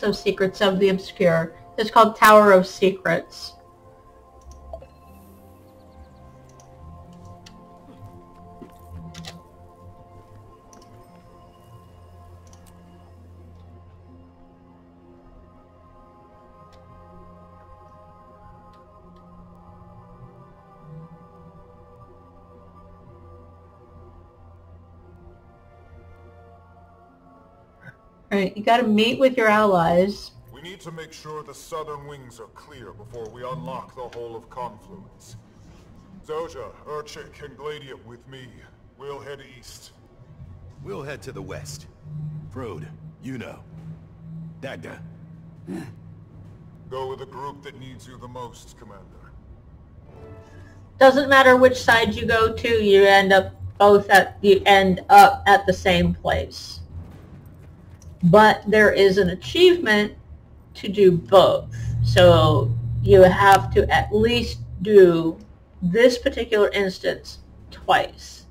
of Secrets of the Obscure. It's called Tower of Secrets. Alright, you gotta meet with your allies. We need to make sure the southern wings are clear before we unlock the whole of Confluence. Zoja, Urchik, and Gladium with me. We'll head east. We'll head to the west. Frode, you know. Dagda. Go with the group that needs you the most, Commander. Doesn't matter which side you go to, you end up at the same place. But there is an achievement to do both. So you have to at least do this particular instance twice.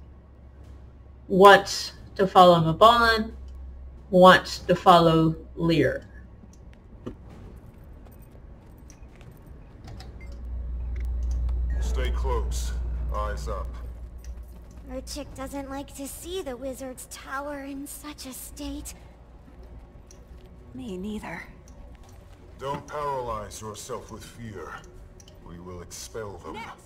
Once to follow Mabon, once to follow Lear. Stay close. Eyes up. Urchik doesn't like to see the wizard's tower in such a state. Me neither. Don't paralyze yourself with fear. We will expel them. Next.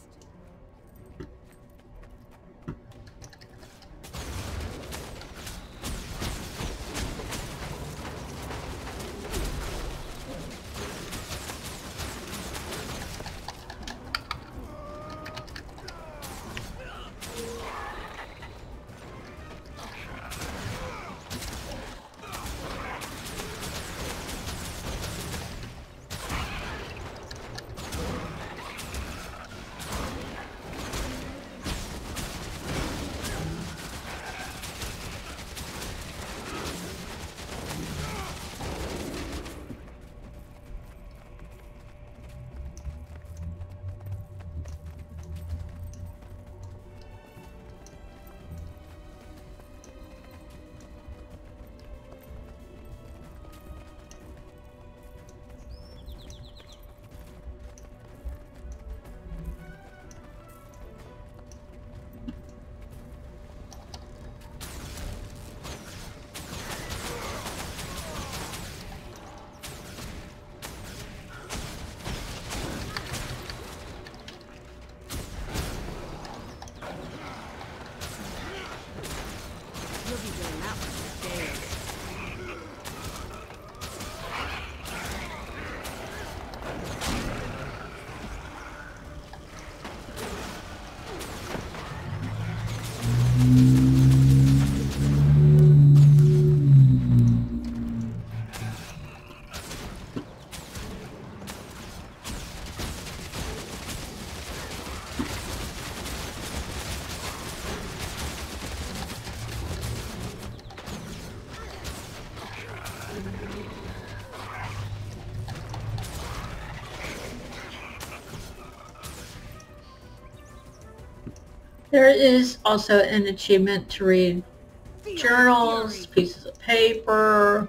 There is also an achievement to read journals, pieces of paper.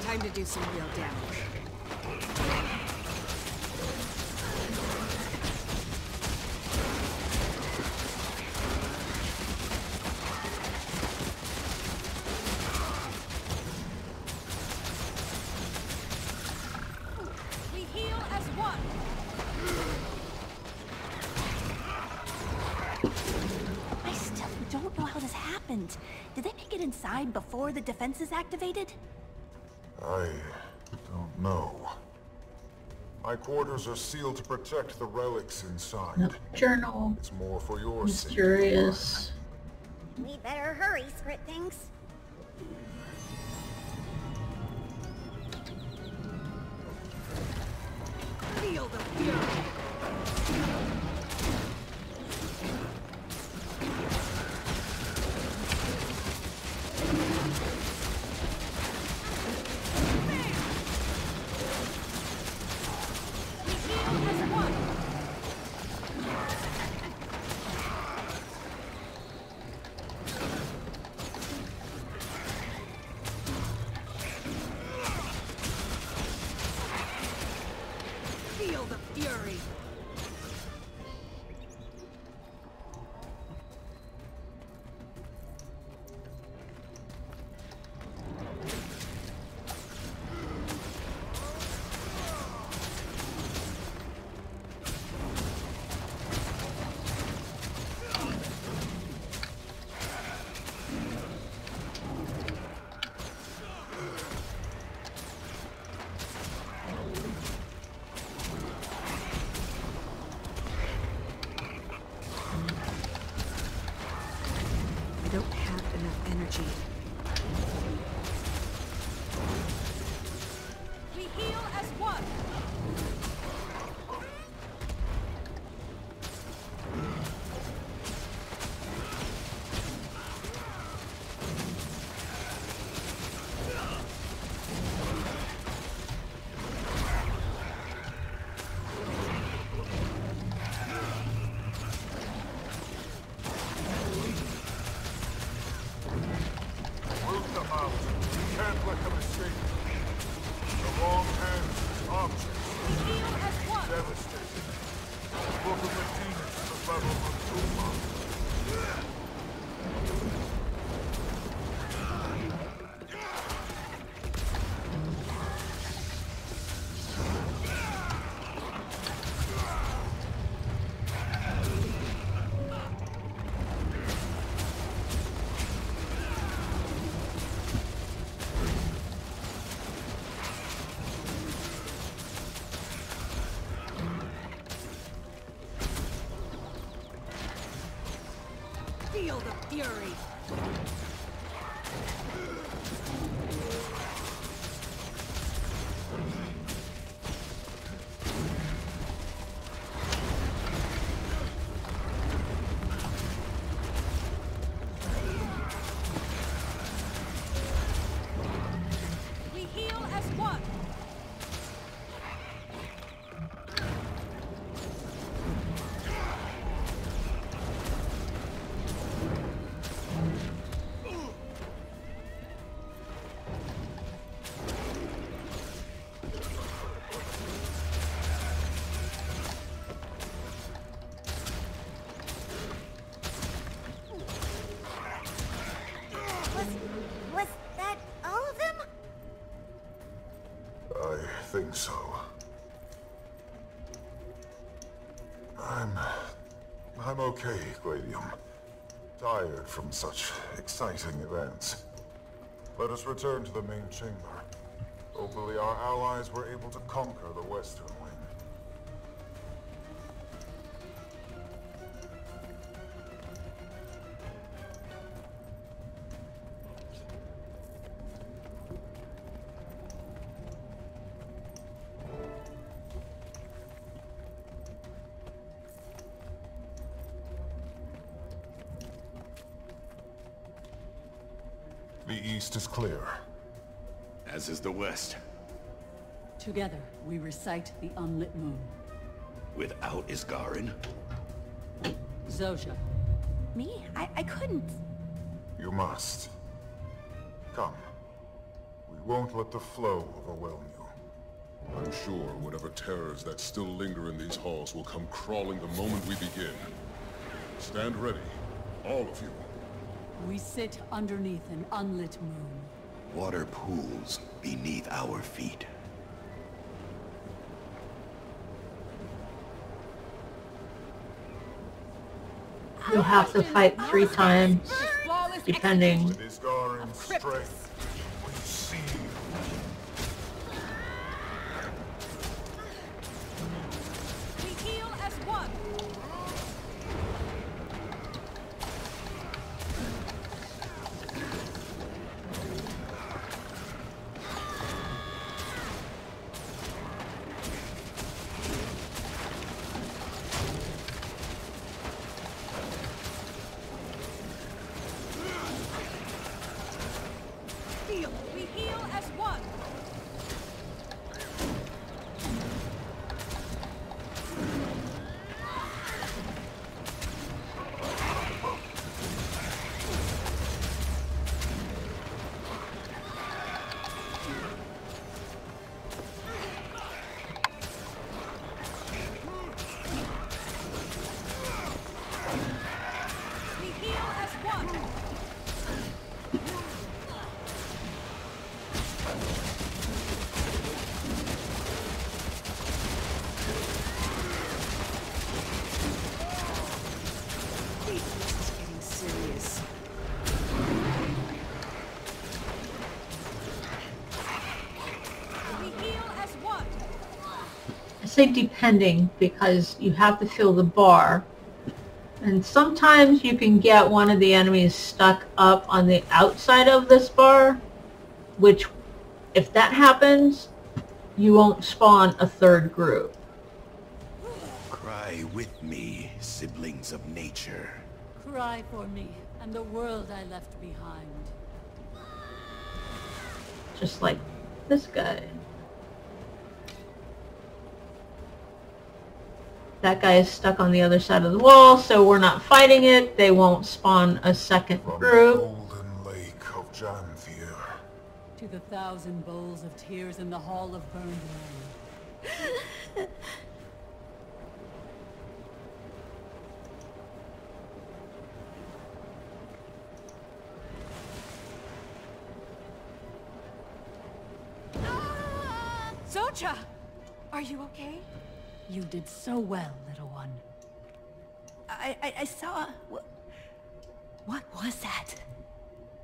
Time to do some real damage. We heal as one. I still don't know how this happened. Did they make it inside before the defenses activated? I don't know. My quarters are sealed to protect the relics inside. Journal. It's more for your Mysterious. We better hurry, Script Things. Feel Feel the fury. Feel the fury. I don't have enough energy. We heal as one. Root them out. You can't let them escape. The wrong hands, objects, We heal as one. devastating. Book of the demons, the level of Tuma. Feel the fury. We heal as one. Was that all of them? I think so. I'm okay, Gladium. Tired from such exciting events. Let us return to the main chamber. Hopefully our allies were able to conquer the western wing. The east is clear. As is the west. Together, we recite the unlit moon. Without Isgarin? Zojja, Me? I couldn't. You must. Come. We won't let the flow overwhelm you. I'm sure whatever terrors that still linger in these halls will come crawling the moment we begin. Stand ready, all of you. we sit underneath an unlit moon. Water pools beneath our feet. You'll have to fight 3 times, depending. With Isgarin's strength, we see you. We heal as one. say depending because you have to fill the bar. And sometimes you can get one of the enemies stuck up on the outside of this bar, which, if that happens, you won't spawn a third group. Cry with me, siblings of nature. Cry for me and the world I left behind. Just like this guy. That guy is stuck on the other side of the wall, so we're not fighting it. They won't spawn a second From the group. golden lake of Janthir. To the 1,000 bowls of tears in the Hall of Burned Land. Zocha! Are you okay? You did so well, little one. I saw... What was that?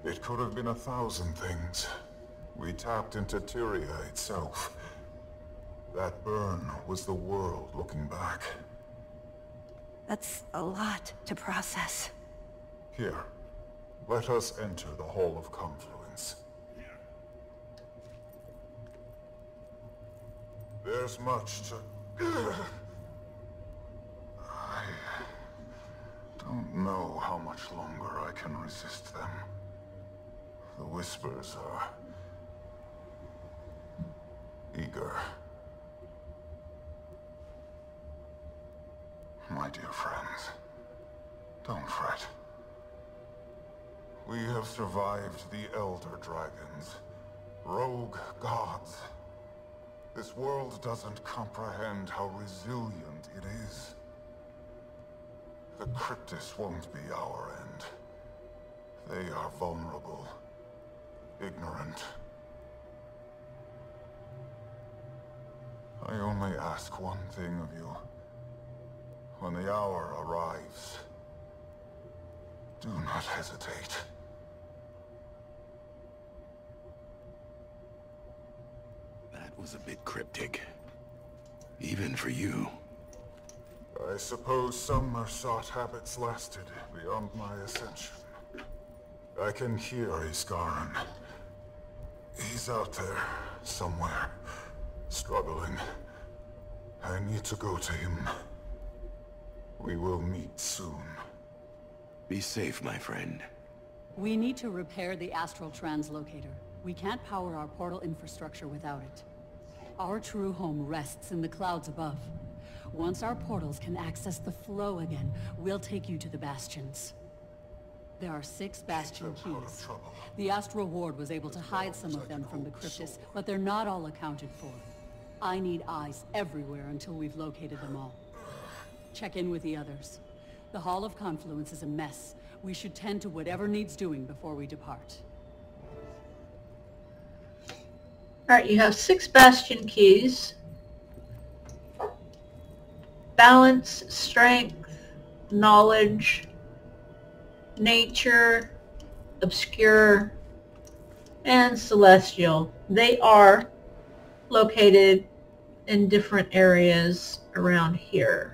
It could have been 1,000 things. We tapped into Tyria itself. That burn was the world looking back. That's a lot to process. Here, let us enter the Hall of Confluence. There's much to... I don't know how much longer I can resist them. The Whispers are... eager. My dear friends, don't fret. We have survived the Elder Dragons, rogue gods. This world doesn't comprehend how resilient it is. The Cryptis won't be our end. They are vulnerable, ignorant. I only ask one thing of you. When the hour arrives, do not hesitate. That was a bit cryptic. Even for you. I suppose some Mersat habits lasted beyond my ascension. I can hear Iskarin. He's out there, somewhere, struggling. I need to go to him. We will meet soon. Be safe, my friend. We need to repair the astral translocator. We can't power our portal infrastructure without it. Our true home rests in the clouds above. Once our portals can access the flow again, we'll take you to the bastions. There are 6 bastion Keep them out of keys. trouble. The Astral Ward was able to hide some of them from the Cryptis, but they're not all accounted for. I need eyes everywhere until we've located them all. Check in with the others. The Hall of Confluence is a mess. We should tend to whatever needs doing before we depart. Alright, you have 6 bastion keys. Balance, strength, knowledge, nature, obscure, and celestial. They are located in different areas around here.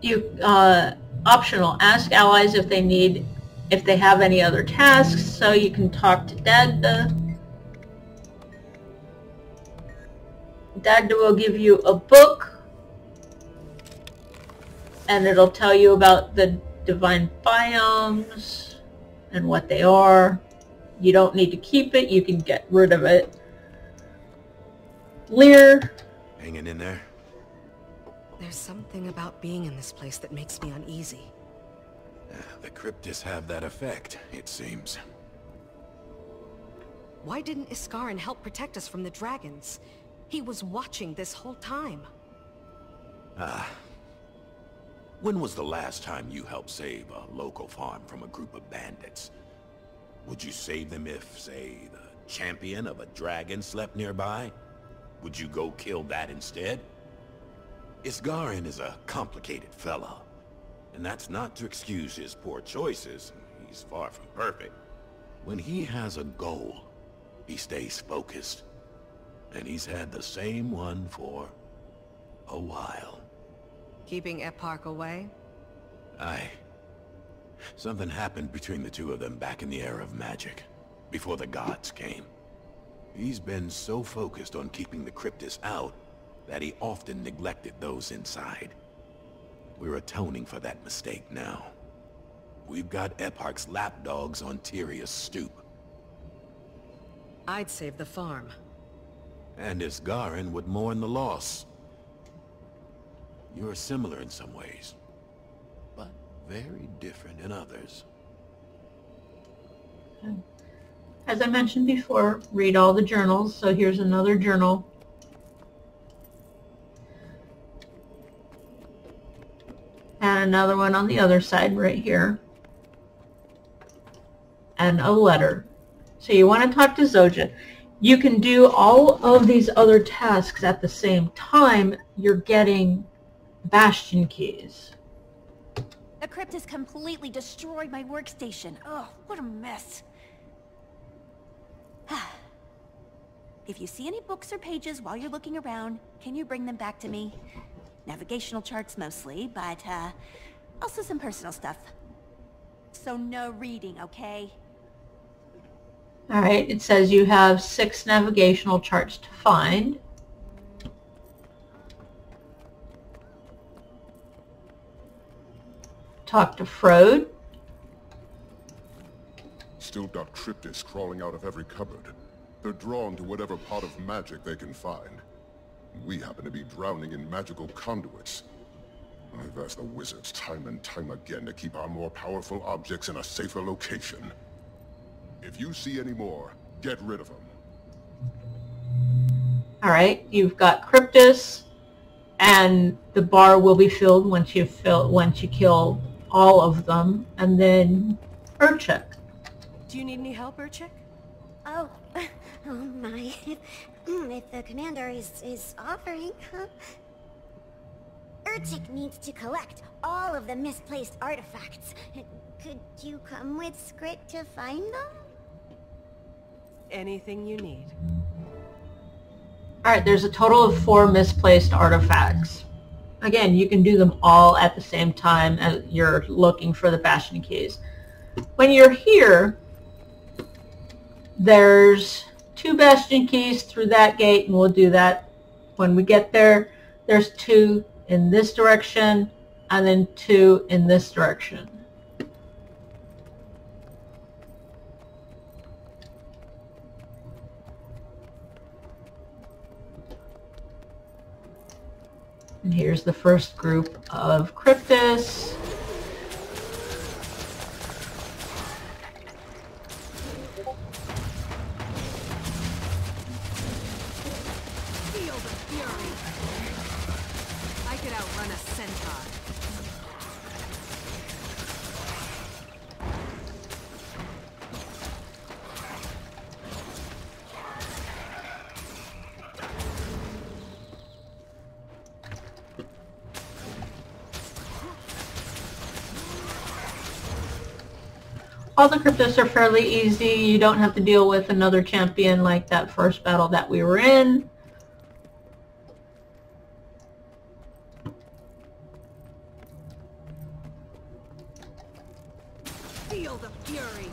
You, optional, ask allies if they have any other tasks, so you can talk to Dagda. Dagda will give you a book, and it'll tell you about the divine biomes and what they are. You don't need to keep it, you can get rid of it. Lear. Hanging in there? There's something about being in this place that makes me uneasy. The Cryptis have that effect, it seems. Why didn't Iskarin help protect us from the dragons? He was watching this whole time. When was the last time you helped save a local farm from a group of bandits? Would you save them if, say, the champion of a dragon slept nearby? Would you go kill that instead? Iskarin is a complicated fellow. And that's not to excuse his poor choices. He's far from perfect. When he has a goal, He stays focused. And he's had the same one for a while. Keeping Epark away? Aye. Something happened between the two of them back in the era of magic, before the gods came. He's been so focused on keeping the Cryptus out that he often neglected those inside. We're atoning for that mistake now. We've got Epark's lapdogs on Tyrion's stoop. I'd save the farm. And Isgarin would mourn the loss. You're similar in some ways, but very different in others. As I mentioned before, read all the journals. So here's another journal. And another one on the other side right here. And a letter. So you want to talk to Zoja. You can do all of these other tasks at the same time. You're getting Bastion keys. The Cryptus completely destroyed my workstation. Oh, what a mess. If you see any books or pages while you're looking around, can you bring them back to me? Navigational charts mostly, but also some personal stuff. So no reading, okay? Alright, it says you have 6 navigational charts to find. Talk to Frode. Still got Cryptus crawling out of every cupboard. They're drawn to whatever pot of magic they can find. We happen to be drowning in magical conduits. I've asked the wizards time and time again to keep our more powerful objects in a safer location. If you see any more, get rid of them. Alright, you've got Cryptus, and the bar will be filled once you kill all of them, and then Urchik. Do you need any help, Urchik? Oh, oh my. If the commander is offering, huh? Urchik needs to collect all of the misplaced artifacts. Could you come with Skrit to find them? Anything you need. Alright, there's a total of 4 misplaced artifacts. Again, you can do them all at the same time as you're looking for the Bastion keys. When you're here, there's 2 Bastion keys through that gate, and we'll do that when we get there. There's 2 in this direction, and then 2 in this direction. And here's the first group of Cryptus. Feel the fury. I could outrun a centaur. All the Cryptus are fairly easy. You don't have to deal with another champion like that first battle that we were in. Feel the fury.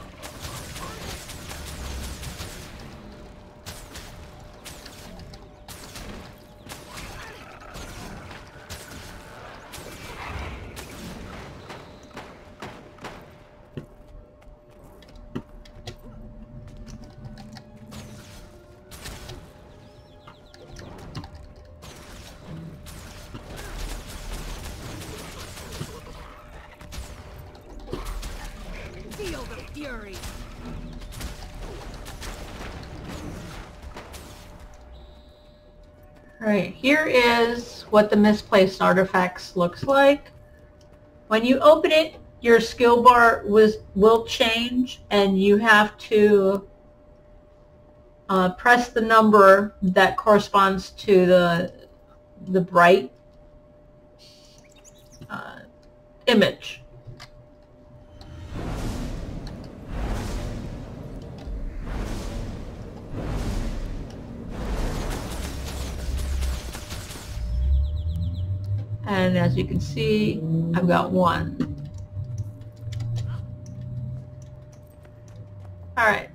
Feel the fury. Alright, here is what the misplaced artifacts looks like. When you open it, your skill bar will change, and you have to press the number that corresponds to the bright image. And as you can see, I've got 1. Alright.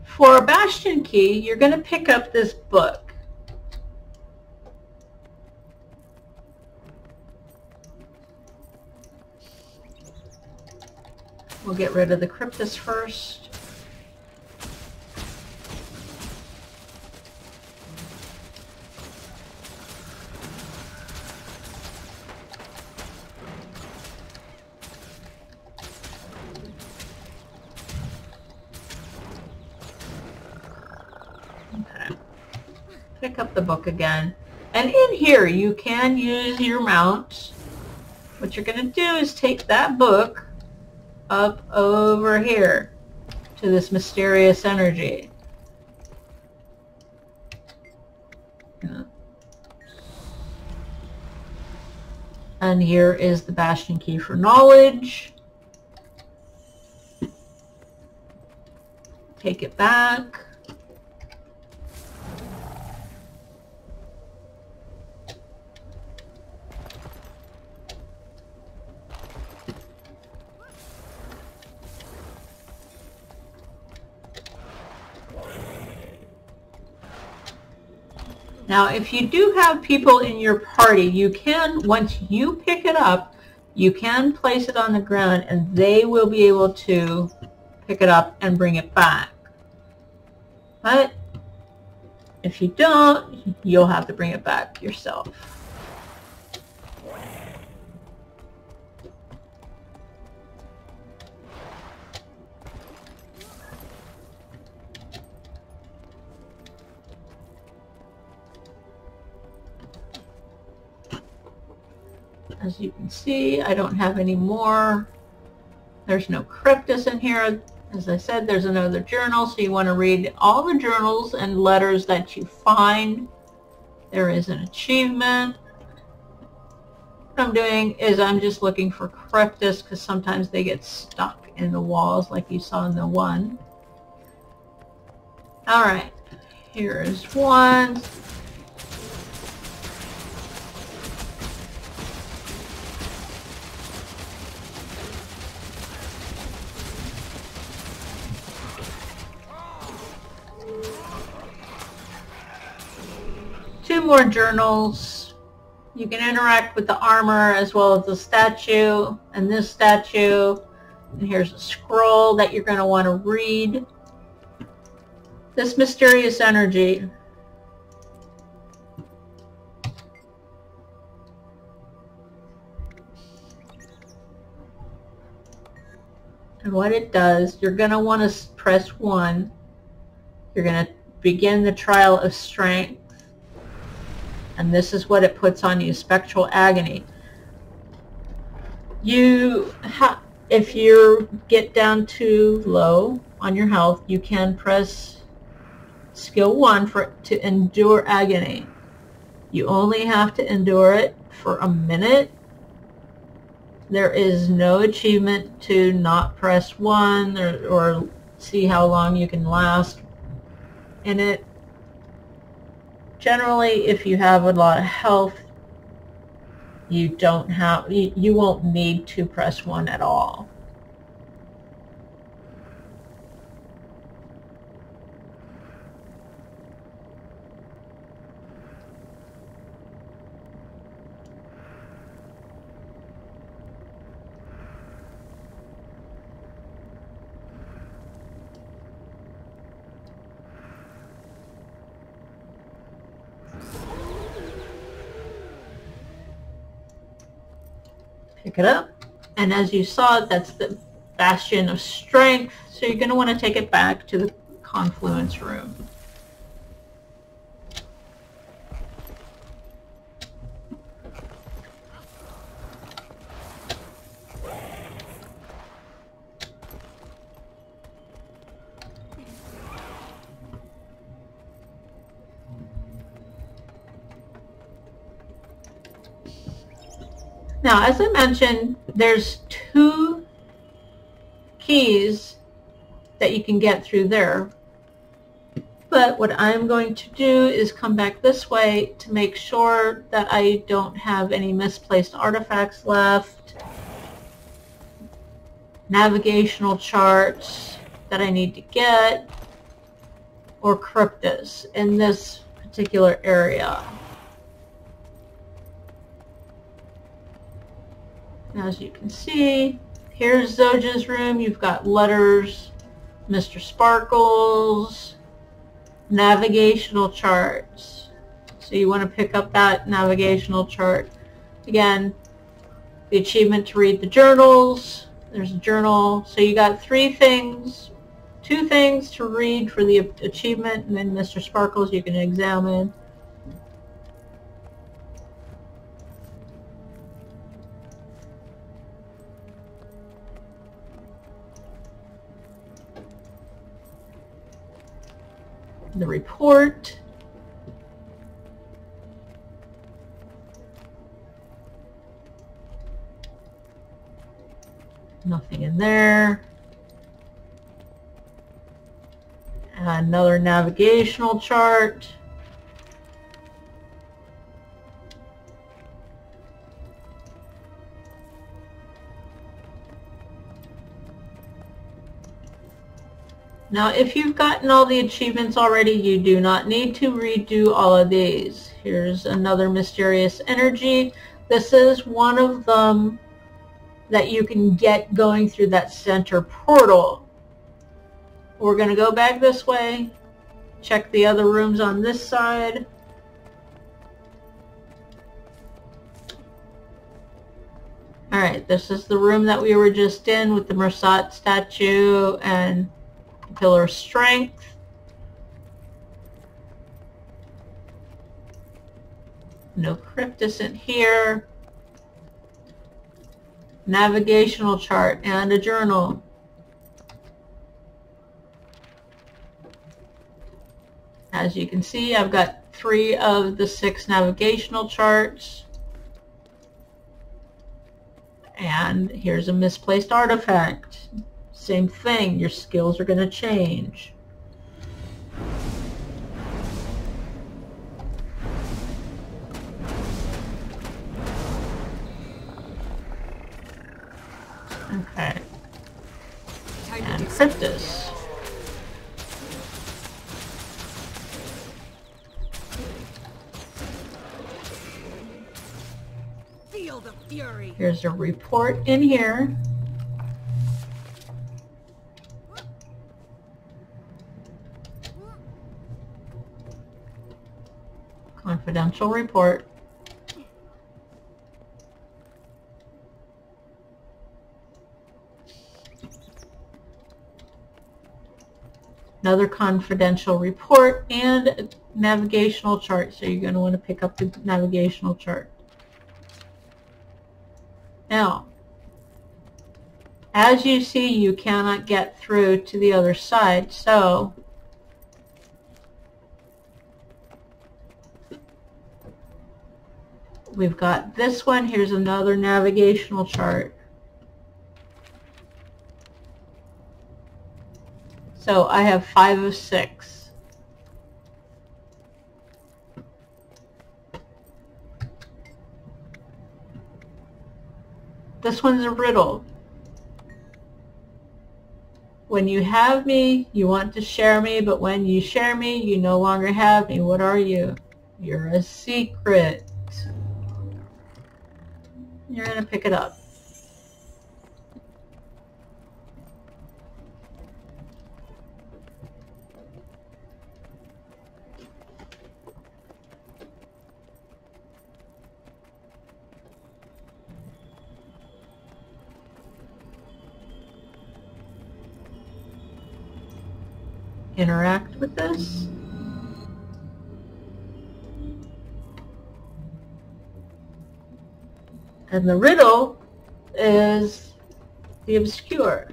For a Bastion key, you're going to pick up this book. We'll get rid of the Cryptus first. Okay. Pick up the book again. And in here, you can use your mount. What you're going to do is take that book up over here to this mysterious energy. And here is the Bastion key for knowledge. Take it back. Now, if you do have people in your party, you can, once you pick it up, you can place it on the ground and they will be able to pick it up and bring it back. But if you don't, you'll have to bring it back yourself. As you can see, I don't have any more. There's no Cryptus in here. As I said, there's another journal, so you want to read all the journals and letters that you find. There is an achievement. What I'm doing is I'm just looking for Cryptus because sometimes they get stuck in the walls like you saw in the one. Alright, here is one. Two more journals. You can interact with the armor as well as the statue and this statue. And here's a scroll that you're going to want to read. This mysterious energy. And what it does, you're going to want to press 1. You're going to begin the trial of strength. And this is what it puts on you, Spectral Agony. If you get down too low on your health, you can press skill 1 to endure agony. You only have to endure it for a minute. There is no achievement to not press 1 or see how long you can last in it. Generally, if you have a lot of health, you won't need to press 1 at all. Pick it up, and as you saw, that's the Bastion of Strength, so you're going to want to take it back to the Confluence room. Now, as I mentioned, there's 2 keys that you can get through there. But what I'm going to do is come back this way to make sure that I don't have any misplaced artifacts left. Navigational charts that I need to get, or cryptus in this particular area. As you can see, here's Zojja's room. You've got letters, Mr. Sparkles, navigational charts. So you want to pick up that navigational chart. Again, the achievement to read the journals. There's a journal. So you got 3 things, 2 things to read for the achievement, and then Mr. Sparkles you can examine. The report. Nothing in there. Another navigational chart. Now, if you've gotten all the achievements already, you do not need to redo all of these. Here's another mysterious energy. This is one of them that you can get going through that center portal. We're going to go back this way, check the other rooms on this side. Alright, this is the room that we were just in with the Mersat statue and Pillar of Strength. No cryptus in here. Navigational chart and a journal. As you can see, I've got 3 of the 6 navigational charts. And here's a misplaced artifact. Same thing, your skills are going to change. Okay. And cryptus. Feel the fury. Here's a report in here. Confidential report. Another confidential report and a navigational chart. So you're going to want to pick up the navigational chart. Now, as you see, you cannot get through to the other side. So we've got this one. Here's another navigational chart. So I have 5 of 6. This one's a riddle. When you have me, you want to share me, but when you share me, you no longer have me. What are you? You're a secret. You're going to pick it up. Interact with this. And the riddle is the obscure.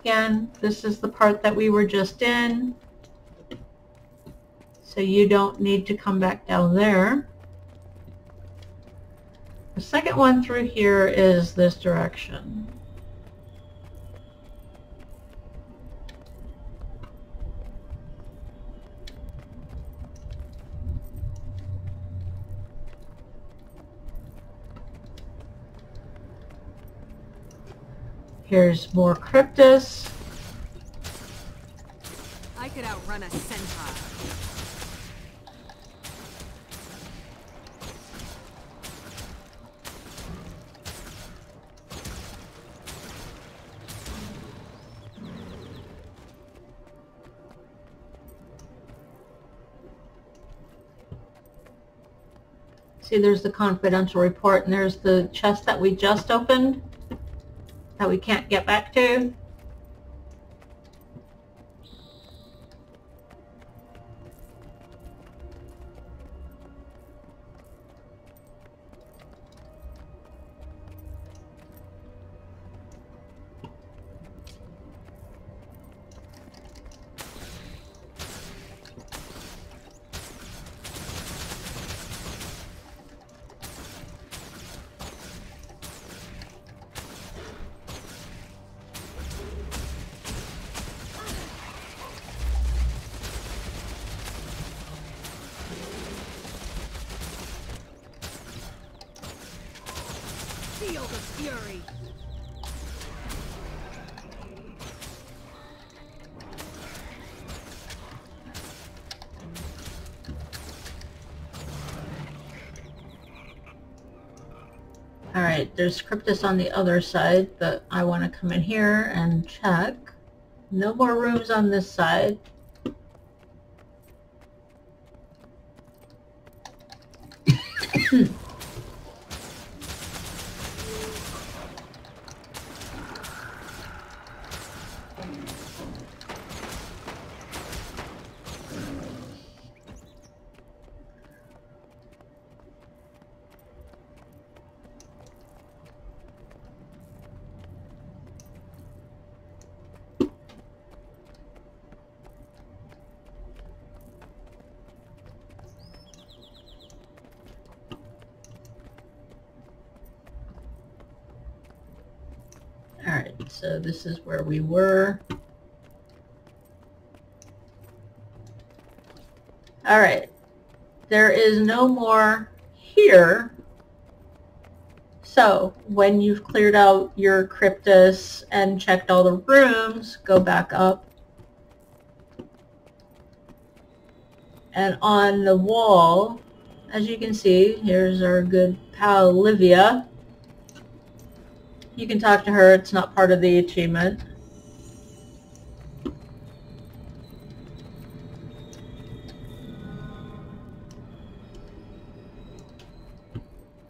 Again, this is the part that we were just in, so you don't need to come back down there. The second one through here is this direction. Here's more Cryptus. I could outrun a centaur. See, there's the confidential report, and there's the chest that we just opened that we can't get back to. Feel the fury! Alright, there's Cryptus on the other side, but I want to come in here and check. No more rooms on this side. Alright, so this is where we were. Alright, there is no more here. So, when you've cleared out your Cryptus and checked all the rooms, go back up. And on the wall, as you can see, here's our good pal Olivia. You can talk to her, it's not part of the achievement.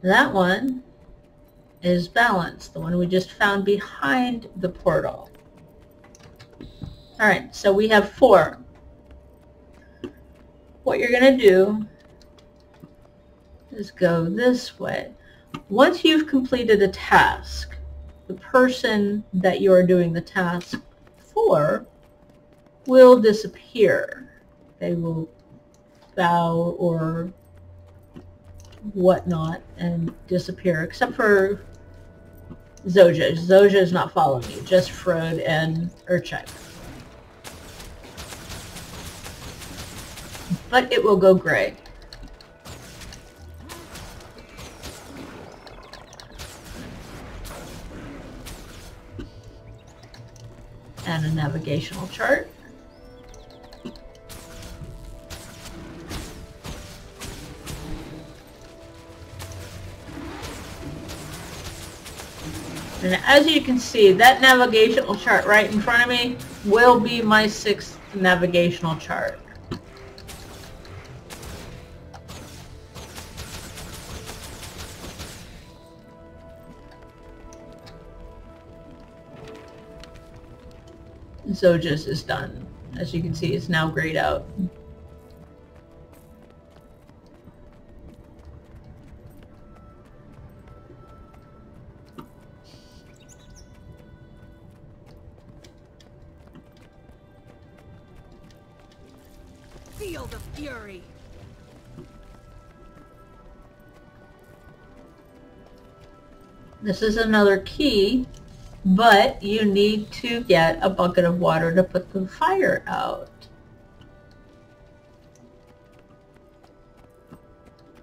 That one is Balance, the one we just found behind the portal. Alright, so we have 4. What you're going to do is go this way. Once you've completed a task, the person that you are doing the task for will disappear. They will bow or whatnot and disappear, except for Zoja. Zoja is not following you, just Frode and Urchak. But it will go gray. And a navigational chart. And as you can see, that navigational chart right in front of me will be my 6th navigational chart. Zoja's is done. As you can see, it's now grayed out. Feel the fury. This is another key, but you need to get a bucket of water to put the fire out,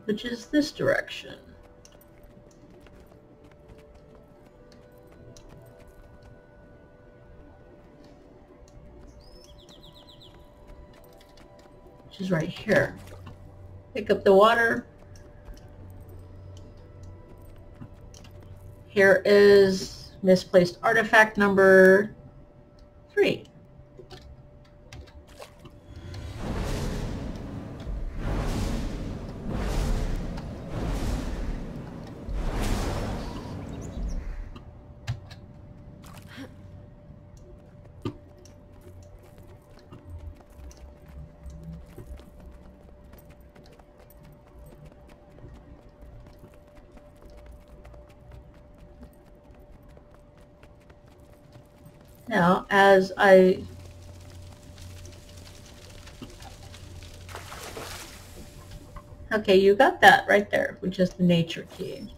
which is this direction. Which is right here. Pick up the water. Here is misplaced artifact number 3. Now, as I okay, you got that right there, which is the nature key.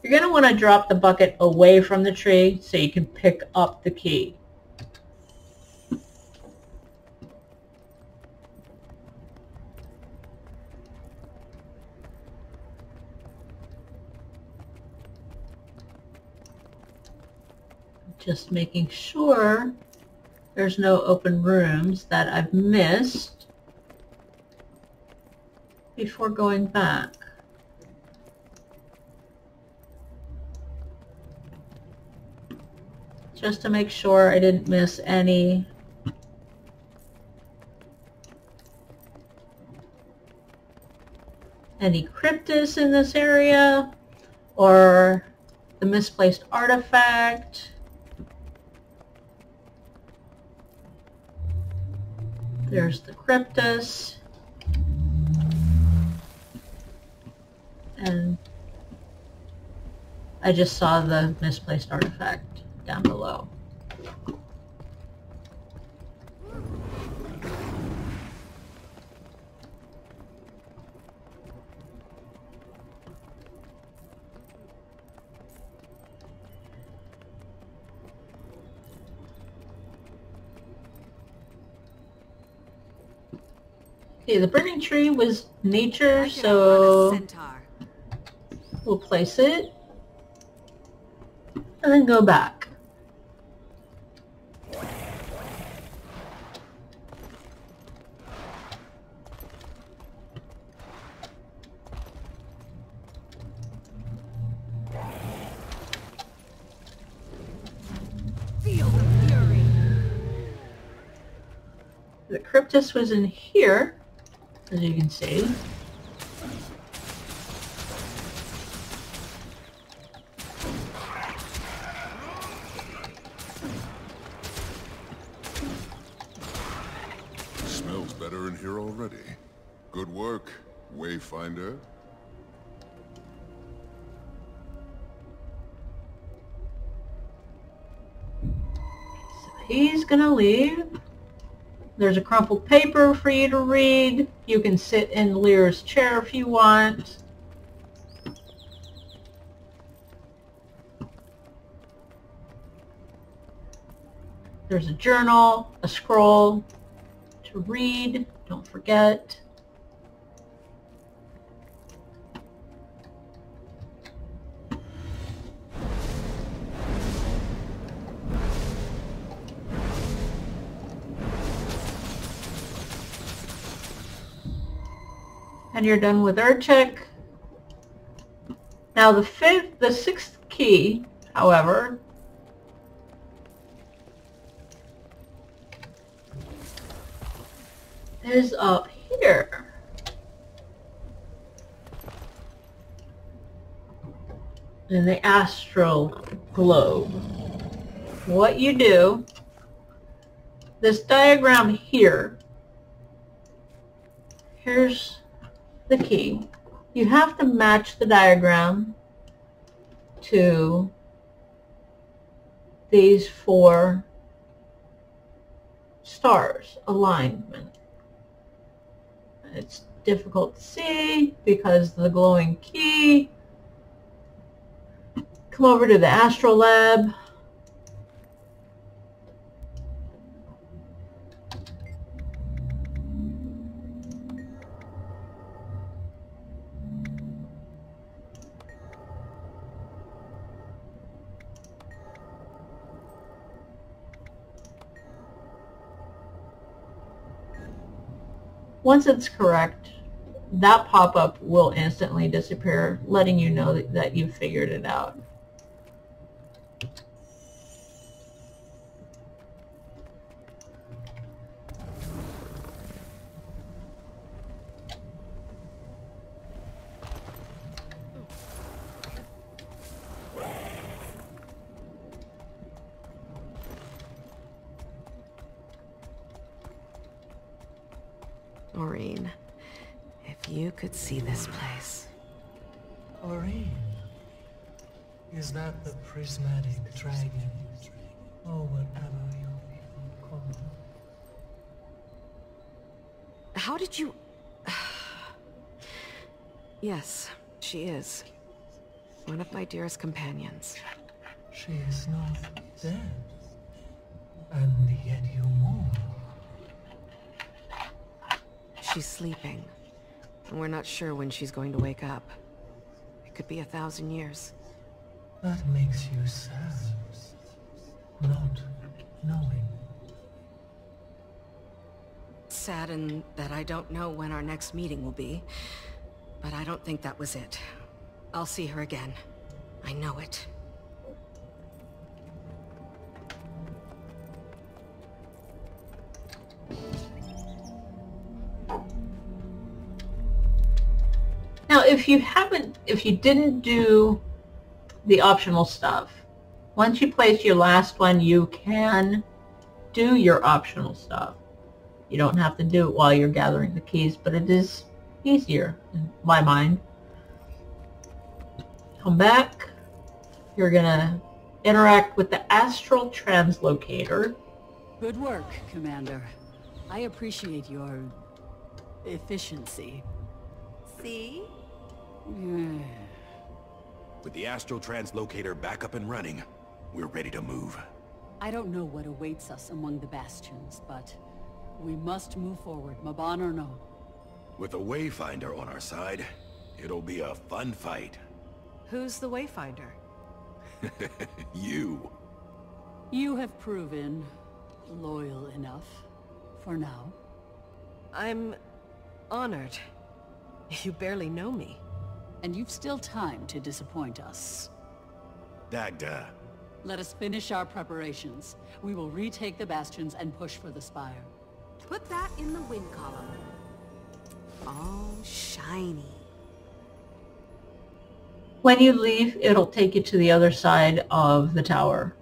You're going to want to drop the bucket away from the tree so you can pick up the key. Just making sure there's no open rooms that I've missed before going back. Just to make sure I didn't miss any cryptis in this area or the misplaced artifact. There's the cryptis, and I just saw the misplaced artifact down below. Okay, the burning tree was nature, so we'll place it and then go back. Feel the fury. The cryptis was in here, as you can see. Smells better in here already. Good work, Wayfinder. So he's gonna leave. There's a crumpled paper for you to read. You can sit in Lear's chair if you want. There's a journal, a scroll to read. Don't forget. And you're done with Urchik. Now the sixth key, however, is up here. In the astral globe. What you do, this diagram here, here's the key. You have to match the diagram to these 4 stars alignment. It's difficult to see because of the glowing key. Come over to the Astrolab. Once it's correct, that pop-up will instantly disappear, letting you know that you've figured it out. Maureen, if you could see this place. Maureen, is that the prismatic dragon? Or whatever you people call it? How did you... Yes, she is. One of my dearest companions. She is not dead. And yet you mourn. She's sleeping, and we're not sure when she's going to wake up. It could be 1,000 years. That makes you sad. Not knowing. Sad in that I don't know when our next meeting will be, but I don't think that was it. I'll see her again. I know it. Now, if you didn't do the optional stuff, once you place your last one, you can do your optional stuff. You don't have to do it while you're gathering the keys, but it is easier in my mind. Come back. You're gonna interact with the Astral Translocator. Good work, Commander. I appreciate your efficiency. See? With the Astral Translocator back up and running, we're ready to move. I don't know what awaits us among the bastions, but we must move forward, Mabon or no. With a Wayfinder on our side, it'll be a fun fight. Who's the Wayfinder? You. You have proven loyal enough for now. I'm honored. You barely know me. And you've still time to disappoint us. Dagda. Let us finish our preparations. We will retake the bastions and push for the spire. Put that in the win column. All shiny. When you leave, it'll take you to the other side of the tower.